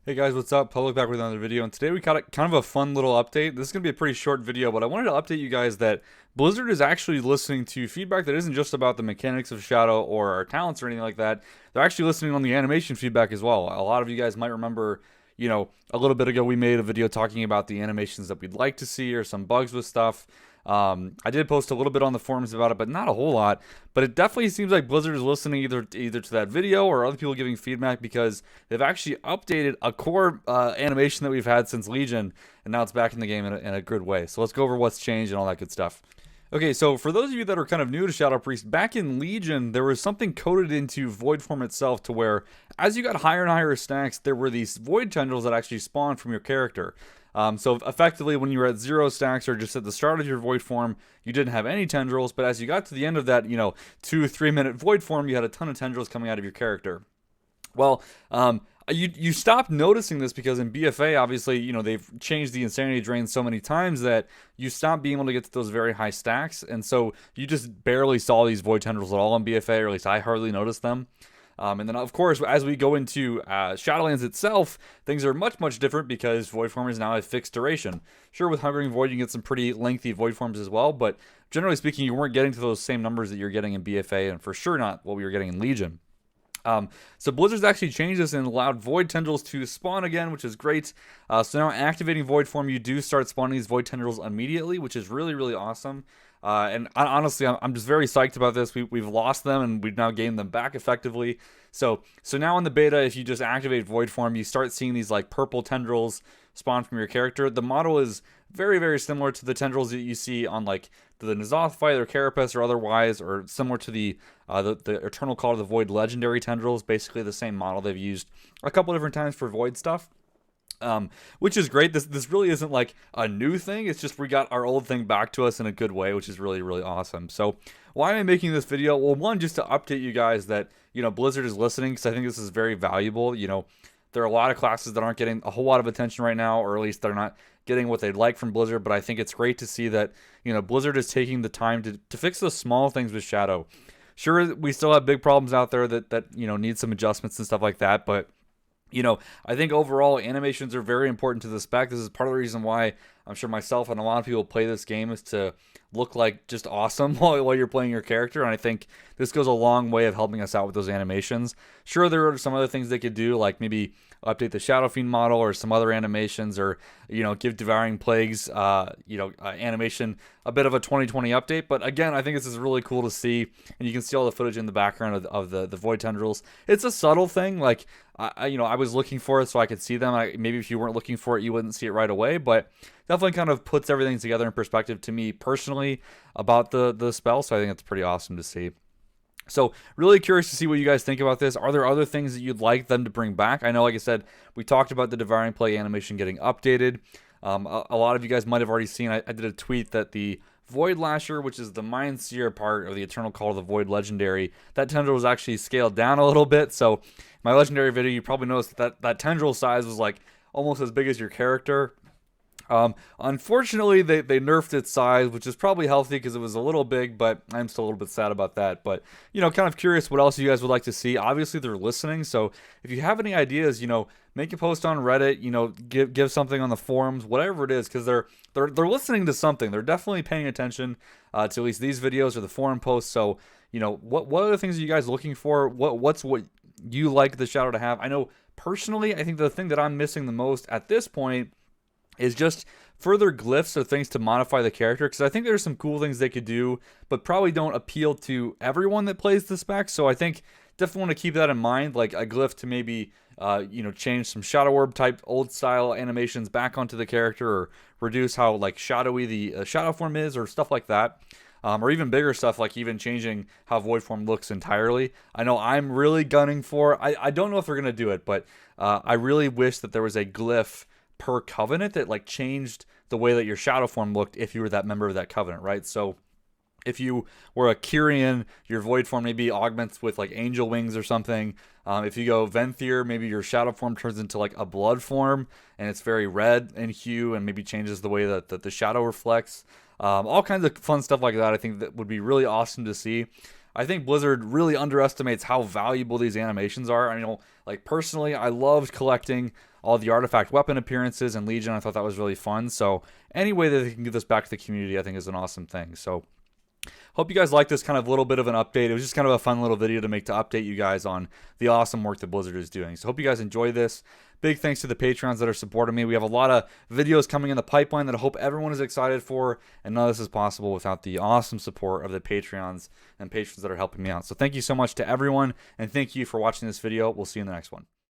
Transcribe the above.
Hey guys, what's up? Public back with another video, and today we got kind of a fun little update. This is going to be a pretty short video, but I wanted to update you guys that Blizzard is actually listening to feedback that isn't just about the mechanics of Shadow or our talents or anything like that. They're actually listening on the animation feedback as well. A lot of you guys might remember, a little bit ago we made a video talking about the animations that we'd like to see or some bugs with stuff. I did post a little bit on the forums about it, but not a whole lot. But it definitely seems like Blizzard is listening either to that video or other people giving feedback because they've actually updated a core animation that we've had since Legion, and now it's back in the game in a good way. So let's go over what's changed and all that good stuff. Okay, so for those of you that are kind of new to Shadow Priest, back in Legion, there was something coded into Void form itself to where, as you got higher and higher stacks, there were these Void tendrils that actually spawned from your character. So effectively, when you were at 0 stacks or just at the start of your Void form, you didn't have any tendrils, but as you got to the end of that, 2-3 minute Void form, you had a ton of tendrils coming out of your character. Well, you stop noticing this because in BFA, obviously, they've changed the Insanity Drain so many times that you stop being able to get to those very high stacks, and so you just barely saw these Void Tendrils at all in BFA, or at least I hardly noticed them. And then, of course, as we go into Shadowlands itself, things are much, much different because Void Form is now a fixed duration. Sure, with Hungering Void, you can get some pretty lengthy Void Forms as well, but generally speaking, you weren't getting to those same numbers that you're getting in BFA, and for sure not what we were getting in Legion. So Blizzard's actually changed this and allowed Void Tendrils to spawn again, which is great. So now activating Void Form, you do start spawning these Void Tendrils immediately, which is really, really awesome. And honestly, I'm just very psyched about this. We've lost them, and we've now gained them back effectively. So now in the beta, if you just activate Void Form, you start seeing these like purple tendrils spawn from your character. The model is very, very similar to the tendrils that you see on like the N'Zoth fight or Carapace or otherwise, or similar to the Eternal Call to the Void legendary tendrils. Basically the same model they've used a couple different times for Void stuff. Which is great. This really isn't like a new thing. It's just we got our old thing back to us in a good way, which is really, really awesome. So why am I making this video? Well, one, just to update you guys that, Blizzard is listening, because I think this is very valuable. There are a lot of classes that aren't getting a whole lot of attention right now, or at least they're not getting what they'd like from Blizzard, but I think it's great to see that, Blizzard is taking the time to fix those small things with Shadow. Sure, we still have big problems out there that need some adjustments and stuff like that, but I think overall animations are very important to the spec. This is part of the reason why I'm sure myself and a lot of people play this game is to look like just awesome while you're playing your character. And I think this goes a long way of helping us out with those animations. Sure, there are some other things they could do, like maybe update the Shadow Fiend model or some other animations, or give Devouring Plagues animation a bit of a 2020 update. But again, I think this is really cool to see, and you can see all the footage in the background of the Void Tendrils. It's a subtle thing, like I was looking for it so I could see them. Maybe if you weren't looking for it, you wouldn't see it right away, but definitely kind of puts everything together in perspective to me personally about the spell. So I think it's pretty awesome to see. So really curious to see what you guys think about this. Are there other things that you'd like them to bring back? I know, like I said, we talked about the Devouring Plague animation getting updated. A lot of you guys might have already seen, I did a tweet that the Void Lasher, which is the Mind Seer part of the Eternal Call to the Void legendary, that tendril was actually scaled down a little bit. So my legendary video, you probably noticed that tendril size was like almost as big as your character. Unfortunately, they nerfed its size, which is probably healthy because it was a little big, but I'm still a little bit sad about that. But, kind of curious what else you guys would like to see. Obviously, they're listening, so if you have any ideas, make a post on Reddit, give something on the forums, whatever it is, because they're listening to something. They're definitely paying attention to at least these videos or the forum posts. So, what other things are you guys looking for? What you like the Shadow to have? I know, personally, I think the thing that I'm missing the most at this point is just further glyphs or things to modify the character, because I think there's some cool things they could do, but probably don't appeal to everyone that plays the spec. So I think definitely want to keep that in mind, like a glyph to maybe change some Shadow Orb type old style animations back onto the character, or reduce how like shadowy the Shadow form is, or stuff like that. Or even bigger stuff, like even changing how Void Form looks entirely. I know I'm really gunning for, I don't know if they're going to do it, but I really wish that there was a glyph per covenant that like changed the way that your Shadow form looked if you were that member of that covenant, right? So if you were a Kyrian, your Void form maybe augments with like angel wings or something. If you go Venthyr, maybe your Shadow form turns into like a blood form, and it's very red in hue, and maybe changes the way that the shadow reflects. All kinds of fun stuff like that. I think that would be really awesome to see. I think Blizzard really underestimates how valuable these animations are. I know, like, personally, I loved collecting all the artifact weapon appearances in Legion. I thought that was really fun. So any way that they can give this back to the community, I think is an awesome thing. So hope you guys like this kind of little bit of an update. It was just kind of a fun little video to make to update you guys on the awesome work that Blizzard is doing. So hope you guys enjoy this. Big thanks to the Patreons that are supporting me. We have a lot of videos coming in the pipeline that I hope everyone is excited for. And none of this is possible without the awesome support of the Patreons and patrons that are helping me out. So thank you so much to everyone. And thank you for watching this video. We'll see you in the next one.